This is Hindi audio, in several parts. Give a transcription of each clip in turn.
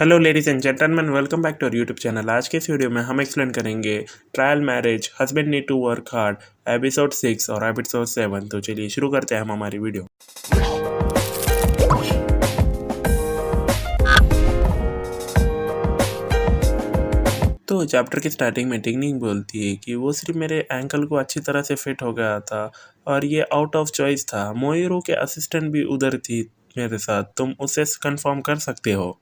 Hello ladies and gentleman, welcome back to our YouTube channel. आज के इस वीडियो में हम एक्सप्लेन करेंगे trial marriage husband need to work hard episode 6 और एपिसोड 7। तो चलिए शुरू करते हैं हम हमारी वीडियो। तो चैप्टर की स्टार्टिंग में टिंगनिंग बोलती है कि वो सिर्फ मेरे एंकल को अच्छी तरह से फिट हो गया था और ये आउट ऑफ चॉइस था। मोइरो के असिस्टेंट भी उधर थी मेरे साथ, तुम उसे कंफर्म कर सकते हो।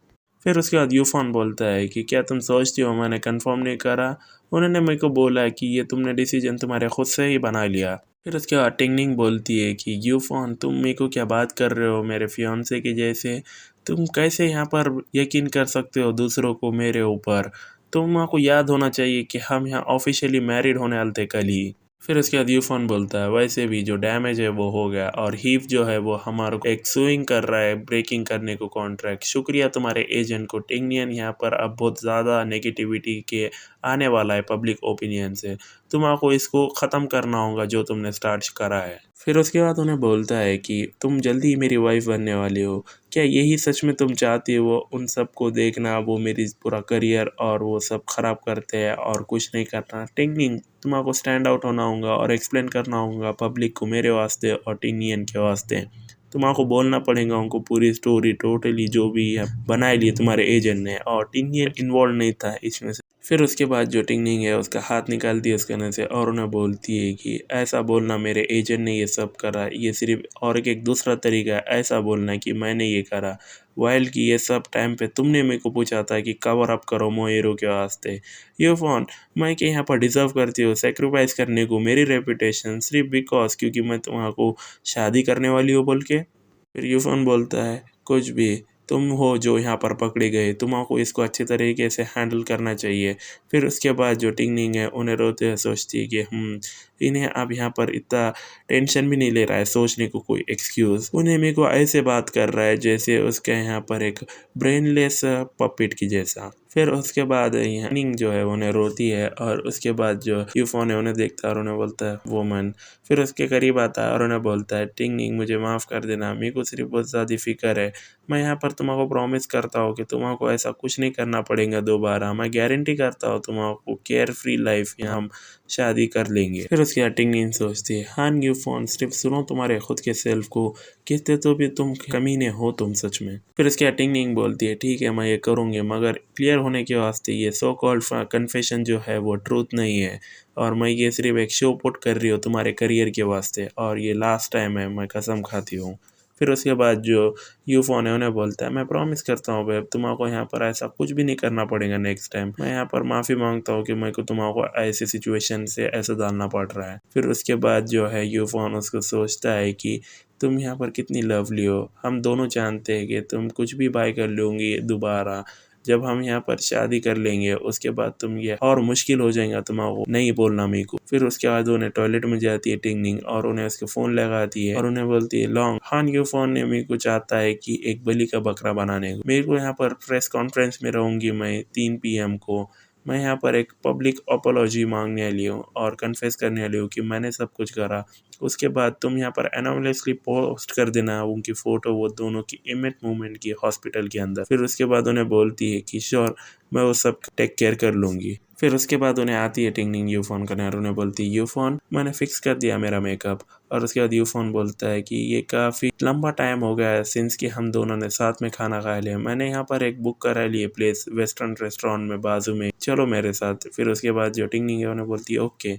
फिर उसके बाद यूफॉन बोलता है कि क्या तुम सोचती हो मैंने कंफर्म नहीं करा, उन्होंने मेरे को बोला कि ये तुमने डिसीजन तुम्हारे खुद से ही बना लिया। फिर उसके बाद टिंगनिंग बोलती है कि यूफॉन तुम मेरे को क्या बात कर रहे हो मेरे फियांसे की जैसे, तुम कैसे यहाँ पर यकीन कर सकते हो दूसरों को मेरे ऊपर। तुमको याद होना चाहिए कि हम यहाँ ऑफिशियली मैरिड होने वाले थे कल ही। फिर उसके बाद यूफोन बोलता है वैसे भी जो डैमेज है वो हो गया और हीव जो है वो हमारे को एक सुइंग कर रहा है ब्रेकिंग करने को कॉन्ट्रैक्ट। शुक्रिया तुम्हारे एजेंट को। टिंगनियन यहाँ पर अब बहुत ज़्यादा नेगेटिविटी के आने वाला है पब्लिक ओपिनियन से, तुमको इसको ख़त्म करना होगा जो तुमने स्टार्ट करा है। फिर उसके बाद उन्हें बोलता है कि तुम जल्दी ही मेरी वाइफ बनने वाली हो, क्या यही सच में तुम चाहती हो उन सबको देखना वो मेरी पूरा करियर और वो सब ख़राब करते हैं और कुछ नहीं करना। टिंगनिंग तुमको स्टैंड आउट होना होगा और एक्सप्लेन करना होगा पब्लिक को मेरे वास्ते और टिंगनियन के वास्ते। तुमको बोलना पड़ेगा उनको पूरी स्टोरी टोटली जो भी है बनाई ली तुम्हारे एजेंट ने, और टिंगनियन इन्वॉल्व नहीं था इसमें से। फिर उसके बाद जो टिंगनिंग है उसका हाथ निकालती है उसके कहने से और उन्हें बोलती है कि ऐसा बोलना मेरे एजेंट ने ये सब करा, ये सिर्फ और एक दूसरा तरीका है ऐसा बोलना कि मैंने ये करा, वाइल कि ये सब टाइम पे तुमने मेरे को पूछा था कि कवर अप करो मोएरो के वास्ते। ये फ़ोन मैं कि यहाँ पर डिज़र्व करती हूँ सेक्रीफाइस करने को मेरी रेपुटेशन सिर्फ बिकॉज क्योंकि मैं तुम्हारा शादी करने वाली हूँ बोल के। फिर यूफोन बोलता है कुछ भी, तुम हो जो यहाँ पर पकड़े गए, तुमको इसको अच्छे तरीके से हैंडल करना चाहिए। फिर उसके बाद जो टिंगनिंग है उन्हें रोते हुए सोचती है कि इन्हें अब यहाँ पर इतना टेंशन भी नहीं ले रहा है सोचने को कोई एक्सक्यूज़, उन्हें मेरे को ऐसे बात कर रहा है जैसे उसके यहाँ पर एक ब्रेनलेस पपेट की जैसा। फिर उसके बाद टिंगनिंग जो है उन्हें रोती है और उसके बाद जो यूफोन है उन्हें देखता है और उन्हें बोलता है वुमन। फिर उसके करीब आता है और उन्हें बोलता है टिंगनिंग मुझे माफ़ कर देना, मेरे को सिर्फ बहुत ज़्यादा फ़िक्र है, मैं यहाँ पर तुमको प्रॉमिस करता हूँ कि तुमको ऐसा कुछ नहीं करना पड़ेगा दोबारा, मैं गारंटी करता हूँ तुमको केयर फ्री लाइफ यहाँ हम शादी कर लेंगे। फिर उसकी टिंगनिंग सोचती है हाँ यूफोन सिर्फ सुनो तुम्हारे खुद के सेल्फ को, किसते तो भी तुम कमीने हो तुम सच में। फिर उसकी टिंगनिंग बोलती है ठीक है मैं ये करूँगी मगर क्लियर होने के वास्ते ये सो कॉल्ड कन्फेशन जो है वो ट्रूथ नहीं है और मैं ये सिर्फ एक शो पुट कर रही हूँ तुम्हारे करियर के वास्ते और ये लास्ट टाइम है, मैं कसम खाती हूँ। फिर उसके बाद जो यूफोन है उन्हें बोलता है मैं प्रॉमिस करता हूँ बेब तुमको यहाँ पर ऐसा कुछ भी नहीं करना पड़ेगा नेक्स्ट टाइम, मैं यहाँ पर माफ़ी मांगता हूँ कि मेरे को तुमको ऐसी सिचुएशन से ऐसा डालना पड़ रहा है। फिर उसके बाद जो है यूफोन उसको सोचता है कि तुम यहाँ पर कितनी लवली हो, हम दोनों जानते हैं कि तुम कुछ भी बाय कर लूँगी दोबारा, जब हम यहाँ पर शादी कर लेंगे उसके बाद तुम ये और मुश्किल हो जाएगा तुम्हारा नहीं बोलना मेरे को। फिर उसके बाद उन्हें टॉयलेट में जाती है टिंगनिंग और उन्हें उसके फ़ोन लगाती है और उन्हें बोलती है लॉन्ग हान यू फ़ोन ने मेरे को चाहता है कि एक बलि का बकरा बनाने को, मेरे को यहाँ पर प्रेस कॉन्फ्रेंस में रहूँगी मैं 3 PM को, मैं यहाँ पर एक पब्लिक अपोलॉजी मांगने वाली हूँ और कन्फेस करने वाली हूँ कि मैंने सब कुछ करा। उसके बाद तुम यहाँ पर एनोनिमसली पोस्ट कर देना उनकी फ़ोटो वो दोनों की इमेज मूवमेंट की हॉस्पिटल के अंदर। फिर उसके बाद उन्हें बोलती है कि श्योर मैं वो सब टेक केयर कर लूँगी। फिर उसके बाद उन्हें आती है टिंगनिंग यूफोन करने और उन्हें बोलती है यूफोन मैंने फिक्स कर दिया मेरा मेकअप। और उसके बाद यूफोन बोलता है कि ये काफ़ी लंबा टाइम हो गया है सिंस कि हम दोनों ने साथ में खाना खा लिया, मैंने यहाँ पर एक बुक करा ली है प्लेस वेस्टर्न रेस्टोरेंट में बाजू में, चलो मेरे साथ। फिर उसके बाद जो टिंगनिंग है उन्हें बोलती है ओके।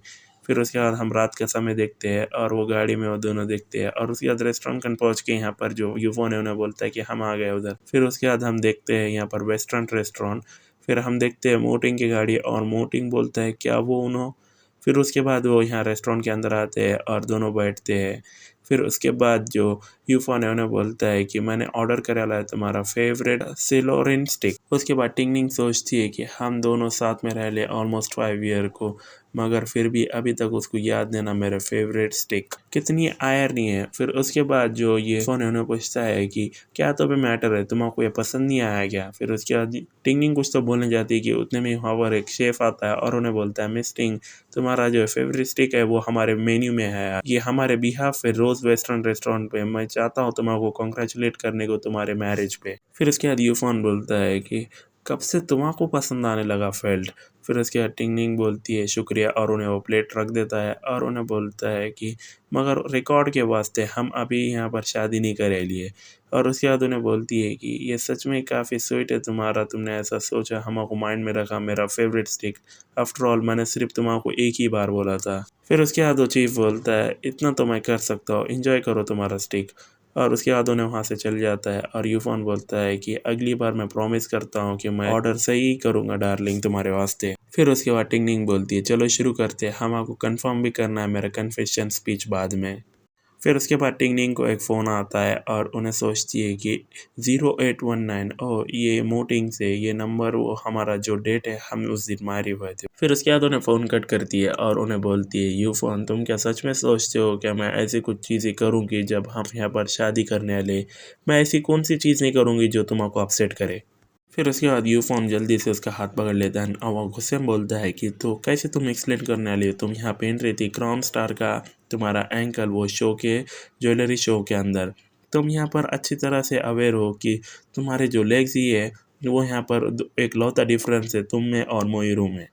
फिर उसके बाद हम रात का समय देखते हैं और वो गाड़ी में वो दोनों देखते हैं और उसके बाद रेस्टोरेंट कन पहुँच के यहाँ पर जो यूफोन है उन्हें बोलता है कि हम आ गए उधर। फिर उसके बाद हम देखते हैं यहाँ पर वेस्टर्न रेस्टोरेंट, फिर हम देखते हैं मोटिंग की गाड़ी और मोटिंग बोलता है क्या वो उन्हों। फिर उसके बाद वो यहाँ रेस्टोरेंट के अंदर आते हैं और दोनों बैठते हैं। फिर उसके बाद जो यूफोन है उन्हें बोलता है कि मैंने ऑर्डर करा है तुम्हारा फेवरेट सिलोरिन स्टिक। उसके बाद टिंगनिंग सोचती है कि हम दोनों साथ में रह ले ऑलमोस्ट 5 ईयर को, मगर फिर भी अभी तक उसको याद देना मेरा फेवरेट स्टिक, कितनी आयरनी है। फिर उसके बाद जो ये फोन है उन्हें पूछता है कि क्या तो भी मैटर है तुमको ये पसंद नहीं आया क्या। फिर उसके बाद टिंगनिंग कुछ तो बोलने जाती है कि उतने में वहाँ पर एक शेफ आता है और उन्हें बोलता है मिस टिंग तुम्हारा जो फेवरेट स्टिक है वो हमारे मेन्यू में है, ये हमारे बिहाफ पे रोज़ वेस्टर्न रेस्टोरेंट पे, मैं चाहता हूँ तुमको कॉन्ग्रेचुलेट करने को तुम्हारे मैरिज पे। फिर उसके बाद यूफोन बोलता है कि कब से तुम्हारा पसंद आने लगा फेल्ट। फिर उसके बाद टिंग बोलती है शुक्रिया और उन्हें वो प्लेट रख देता है और उन्हें बोलता है कि मगर रिकॉर्ड के वास्ते हम अभी यहाँ पर शादी नहीं करे लिए। और उसके बाद उन्हें बोलती है कि ये सच में काफ़ी स्वीट है तुम्हारा, तुमने ऐसा सोचा, हमको माइंड में रखा, मेरा फेवरेट स्टिक। आफ्टर ऑल मैंने सिर्फ तुम्हारा एक ही बार बोला था। फिर उसके बाद वो चीफ बोलता है इतना तो मैं कर सकता हूँ, इंजॉय करो तुम्हारा स्टिक। और उसके बाद उन्हें वहाँ से चल जाता है और यूफोन बोलता है कि अगली बार मैं प्रॉमिस करता हूँ कि मैं ऑर्डर सही करूँगा डार्लिंग तुम्हारे वास्ते। फिर उसके बाद टिंग बोलती है चलो शुरू करते हैं, हम आपको कंफर्म भी करना है मेरा कन्फेशन स्पीच बाद में। फिर उसके बाद टिंग को एक फ़ोन आता है और उन्हें सोचती है कि 0819, ओह ये मोटिंग से ये नंबर वो हमारा जो डेट है हम उस दिन मारे हुए थे। फिर उसके बाद उन्हें फ़ोन कट करती है और उन्हें बोलती है यू फ़ोन तुम क्या सच में सोचते हो क्या मैं ऐसी कुछ चीज़ें करूँगी जब हम यहाँ पर शादी करने वाले, मैं ऐसी कौन सी चीज़ नहीं करूँगी जो तुम्हारा अपसेट करे। फिर उसके बाद यूफोन जल्दी से उसका हाथ पकड़ लेता है और वो गुस्से में बोलता है कि तो कैसे तुम एक्सप्लेन करने वाली हो, तुम यहाँ पहन रही थी क्राउन स्टार का तुम्हारा एंकल वो शो के ज्वेलरी शो के अंदर, तुम यहाँ पर अच्छी तरह से अवेयर हो कि तुम्हारे जो लेग्स ही है वो यहाँ पर एक लौता डिफरेंस है तुम में और मोइरू में।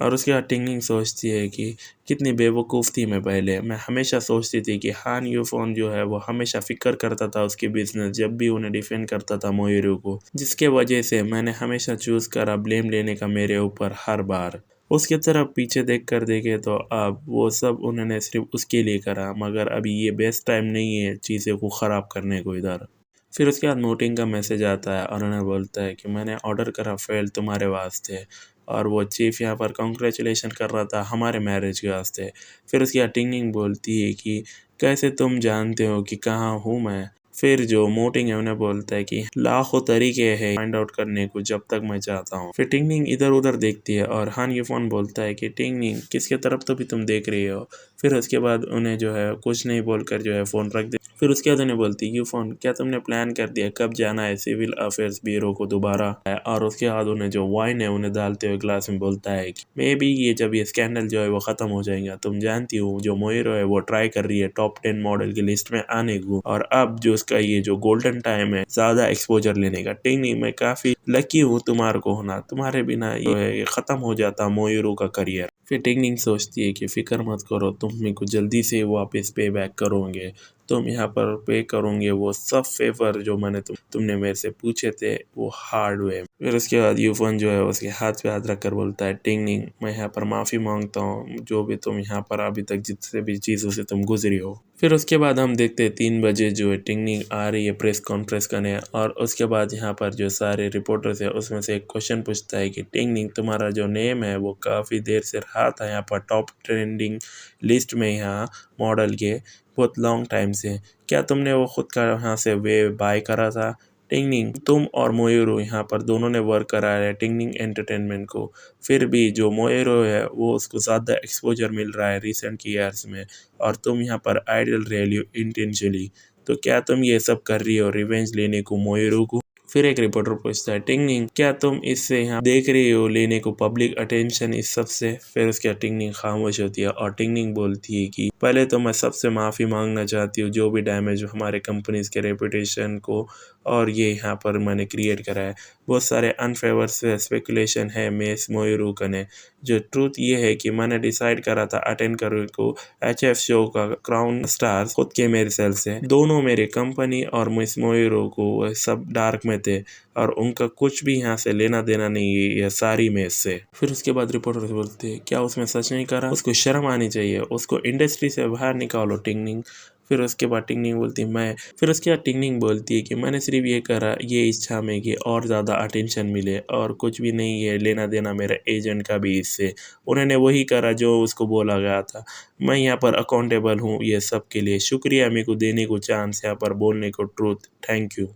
और उसके बाद टिंगिंग सोचती है कि कितनी बेवकूफ़ थी मैं पहले, मैं हमेशा सोचती थी कि हान यूफोन जो है वो हमेशा फ़िक्र करता था उसकी बिज़नेस जब भी उन्हें डिफेंड करता था मोइरू को, जिसके वजह से मैंने हमेशा चूज़ करा ब्लेम लेने का मेरे ऊपर हर बार। उसकी तरफ पीछे देख कर देखे तो अब वो सब उन्होंने सिर्फ उसके लिए करा, मगर अभी ये बेस्ट टाइम नहीं है चीज़ें को ख़राब करने को इधर। फिर उसके बाद मोटिंग का मैसेज आता है और उन्हें बोलता है कि मैंने ऑर्डर करा फेल तुम्हारे वास्ते, और वो चीफ यहाँ पर कॉन्ग्रेचुलेशन कर रहा था हमारे मैरिज के वास्ते। फिर उसकी टिंगिंग बोलती है कि कैसे तुम जानते हो कि कहाँ हूँ मैं। फिर जो मोटिंग है उन्हें बोलता है कि लाखों तरीके हैं फाइंड आउट करने को जब तक मैं चाहता हूँ। फिर टिंगिंग इधर उधर देखती है और हान ये फ़ोन बोलता है कि टिंगिंग किसके तरफ तो भी तुम देख रही हो। फिर उसके बाद उन्हें जो है कुछ नहीं बोलकर जो है फ़ोन रख दे। फिर उसके बाद उन्हें बोलती है यू फ़ोन क्या तुमने प्लान कर दिया कब जाना है सिविल अफेयर्स ब्यूरो को दोबारा। और उसके बाद उन्हें जो वाइन है उन्हें डालते हुए ग्लास में बोलता है कि मे बी ये जब ये स्कैंडल जो है वो ख़त्म हो जाएगा, तुम जानती हो जो मोइरो है वो ट्राई कर रही है टॉप 10 मॉडल की लिस्ट में आने को, और अब जो उसका ये जो गोल्डन टाइम है ज़्यादा एक्सपोजर लेने का। टिंग मैं काफ़ी लकी हूँ तुम्हारे को होना, तुम्हारे बिना ये ख़त्म हो जाता मोइरो का करियर। फिर टिंग सोचती है कि फ़िक्र मत करो, तुम मेरे को जल्दी से वापस पे बैक करोगे, तुम यहाँ पर पे करोगे वो सब फेवर जो मैंने तुमने मेरे से पूछे थे वो हार्ड वे। फिर उसके बाद यूफोन जो है उसके हाथ पे हाथ रख कर बोलता है टिंग मैं यहाँ पर माफ़ी मांगता हूँ जो भी तुम यहाँ पर अभी तक जितने भी चीज़ों से तुम गुजरी हो। फिर उसके बाद हम देखते हैं 3 बजे जो है टिंग आ रही है प्रेस कॉन्फ्रेंस करने, और उसके बाद यहाँ पर जो सारे रिपोर्टर्स है उसमें से एक क्वेश्चन पूछता है कि टिंग तुम्हारा जो नेम है वो काफ़ी देर से रहा था यहाँ पर टॉप ट्रेंडिंग लिस्ट में यहाँ मॉडल के बहुत लॉन्ग टाइम से, क्या तुमने वो खुद का यहाँ से वे बाय करा था। टिंग तुम और मोइरो यहाँ पर दोनों ने वर्क करा है टिंग एंटरटेनमेंट को, फिर भी जो मोइरो है वो उसको ज़्यादा एक्सपोजर मिल रहा है रिसेंट ईयर्स में, और तुम यहाँ पर आइडल रह रही हो इंटेंशनली, तो क्या तुम ये सब कर रही हो रिवेंज लेने को मोइरो को। फिर एक रिपोर्टर पूछता है टिंग क्या तुम इससे यहाँ देख रही हो लेने को पब्लिक अटेंशन इस सब से। फिर उसके टिंग खामोश होती है और टिंग बोलती है कि पहले तो मैं सबसे माफ़ी मांगना चाहती हूँ जो भी डैमेज हमारे कंपनीज के रेपुटेशन को और ये यहाँ पर मैंने क्रिएट करा है, बहुत सारे अनफेवर से स्पेकुलेशन है मिस मोइरू कने। जो ट्रूथ ये है कि मैंने डिसाइड करा था अटेंड करने को HF शो का क्राउन स्टार्स खुद के मेरे सेल से, दोनों मेरे कंपनी और मिस मोइरू को सब डार्क में थे और उनका कुछ भी यहाँ से लेना देना नहीं है ये सारी में से। फिर उसके बाद रिपोर्टर बोलते हैं क्या उसमें सच नहीं करा, उसको शर्म आनी चाहिए, उसको इंडस्ट्री से बाहर निकालो टिंग। फिर उसके बाद टिंग बोलती मैं, फिर उसके बाद टिंग बोलती है कि मैंने सिर्फ ये करा ये इच्छा में कि और ज़्यादा अटेंशन मिले और कुछ भी नहीं है लेना देना मेरा एजेंट का भी इससे, उन्होंने वही करा जो उसको बोला गया था, मैं यहाँ पर अकाउंटेबल हूँ ये सब के लिए, शुक्रिया मेरे को देने को चांस यहाँ पर बोलने को ट्रूथ, थैंक यू।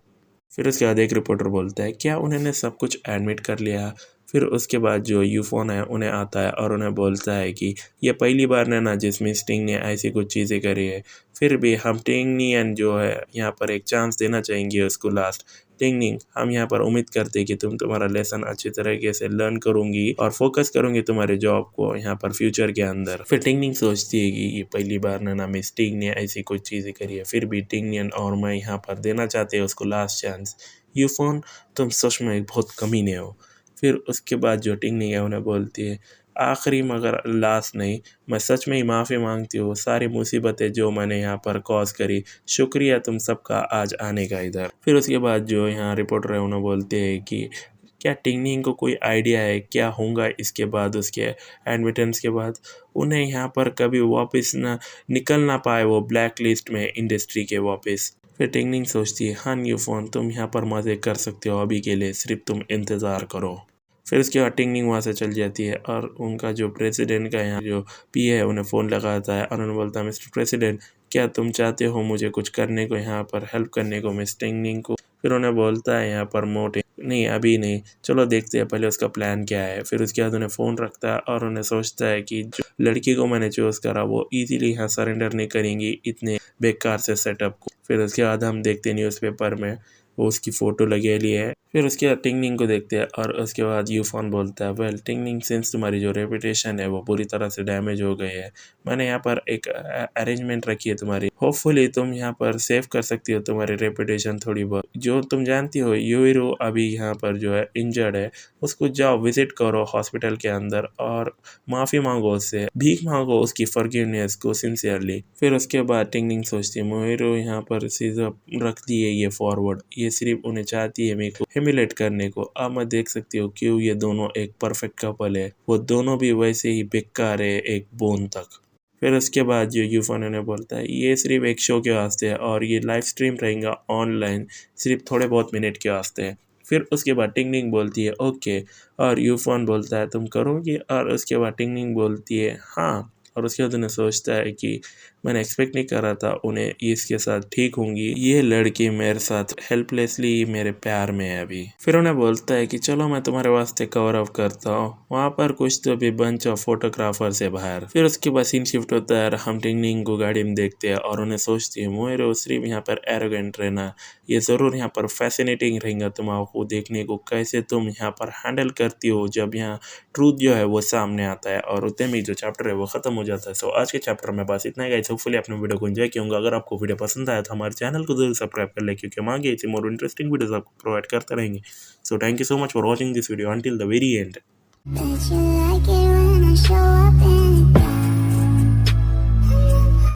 फिर उसके बाद एक रिपोर्टर बोलता है क्या उन्होंने सब कुछ एडमिट कर लिया। फिर उसके बाद जो यूफोन है उन्हें आता है और उन्हें बोलता है कि ये पहली बार ना जिसमें टिंग ने ऐसी कुछ चीज़ें करी है, फिर भी हम टिंग जो है यहाँ पर एक चांस देना चाहेंगे उसको लास्ट। टिंग हम यहाँ पर उम्मीद करते हैं कि तुम तुम्हारा लेसन अच्छी तरीके से लर्न करूँगी और फोकस करूँगी तुम्हारे जॉब को यहाँ पर फ्यूचर के अंदर। फिर टिंग सोचती है कि ये पहली बार ना मिस टिंग ने ऐसी कुछ चीज़ें करी है, फिर भी टिंग और मैं यहाँ पर देना चाहते हैं उसको लास्ट चांस। यूफोन तुम सच में बहुत कमीने हो, फिर उसके बाद जो टिंगनिंग है उन्हें बोलती है, आखिरी मगर लास्ट नहीं, मैं सच में ही माफ़ी मांगती हूँ सारी मुसीबतें जो मैंने यहाँ पर कॉज करी। शुक्रिया तुम सबका आज आने का इधर। फिर उसके बाद जो यहाँ रिपोर्टर है उन्हें बोलते हैं कि क्या टिंगनिंग को कोई आइडिया है क्या होगा इसके बाद, उसके एडमिटेंस के बाद उन्हें यहाँ पर कभी वापस ना निकल ना पाए वो ब्लैक लिस्ट में इंडस्ट्री के वापस। फिर टिंगनिंग सोचती है, हाँ न्यू फ़ोन तुम यहाँ पर मज़े कर सकते हो अभी के लिए, सिर्फ तुम इंतज़ार करो। फिर उसके बाद टिंगनिंग वहाँ से चल जाती है और उनका जो प्रेसिडेंट का यहाँ जो पीए है उन्हें फ़ोन लगाता है और उन्हें बोलता है, मिस्टर प्रेसिडेंट क्या तुम चाहते हो मुझे कुछ करने को, यहाँ पर हेल्प करने को मिस टिंगनिंग को। फिर उन्हें बोलता है यहाँ पर मोटे नहीं अभी नहीं, चलो देखते हैं पहले उसका प्लान क्या है। फिर उसके बाद उन्हें फ़ोन रखता है और उन्हें सोचता है कि जो लड़की को मैंने चूज़ करा वो ईजीली यहाँ सरेंडर नहीं करेंगी इतने बेकार से सेटअप को। फिर उसके बाद हम देखते हैं न्यूज़पेपर में वो उसकी फ़ोटो लगेली है। फिर उसके बाद टिंगनिंग को देखते हैं और उसके बाद यूफॉन बोलता है, वेल टिंगनिंग सिंस तुम्हारी जो रेपुटेशन है वो पूरी तरह से डैमेज हो गई है, मैंने यहाँ पर एक अरेंजमेंट रखी है तुम्हारी, होपफुली तुम यहाँ पर सेव कर सकती हो तुम्हारी रेपुटेशन थोड़ी बहुत। जो तुम जानती हो यूरो अभी यहाँ पर जो है इंजर्ड है, उसको जाओ विजिट करो हॉस्पिटल के अंदर और माफ़ी मांगो उससे, भीख मांगो उसकी फॉरगिवनेस को सिंसियरली। फिर उसके बाद टिंगनिंग सोचती है मोहिरो यहाँ पर सीधा रख दिए ये फॉरवर्ड, ये सिर्फ उन्हें चाहती है मेरे को हिमिलेट करने को। अब मैं देख सकती हूँ क्यों ये दोनों एक परफेक्ट कपल है, वो दोनों भी वैसे ही बेकार है एक बोन तक। फिर उसके बाद जो यूफोन उन्हें बोलता है ये सिर्फ एक शो के वास्ते है और ये लाइव स्ट्रीम रहेगा ऑनलाइन, सिर्फ थोड़े बहुत मिनट के वास्ते है। फिर उसके बाद टिंगनिंग बोलती है ओके, और यूफोन बोलता है तुम करोगी, और उसके बाद टिंगनिंग बोलती है हाँ, और उसके बाद उन्हें सोचता है कि मैंने एक्सपेक्ट नहीं करा था उन्हें इसके साथ ठीक होंगी, ये लड़की मेरे साथ हेल्पलेसली मेरे प्यार में है अभी। फिर उन्हें बोलता है कि चलो मैं तुम्हारे वास्ते कवर अप करता हूँ, वहाँ पर कुछ तो भी बंच ऑफ फोटोग्राफर से बाहर। फिर उसके बाद सीन शिफ्ट होता है, हम टिंगनिंग को गाड़ी में देखते हैं और उन्हें सोचती है मोहिरो सिर्फ यहाँ पर एरोगेंट रहना, ये ज़रूर यहाँ पर फैसिनेटिंग रहेगा तुम्हारा देखने को कैसे तुम यहाँ पर हैंडल करती हो जब यहाँ ट्रूथ जो है वो सामने आता है। और उतने में जो चैप्टर है वो ख़त्म हो जाता है। सो आज के चैप्टर में बस इतना ही गाइस, होपफुली आपने वीडियो को एंजॉय किया होगा। अगर आपको वीडियो पसंद आया तो हमारे चैनल को जरूर सब्सक्राइब कर ले, क्योंकि हम आगे ऐसे मोर इंटरेस्टिंग वीडियोस आपको प्रोवाइड करते रहेंगे। So thank you so much for watching this video until the very and.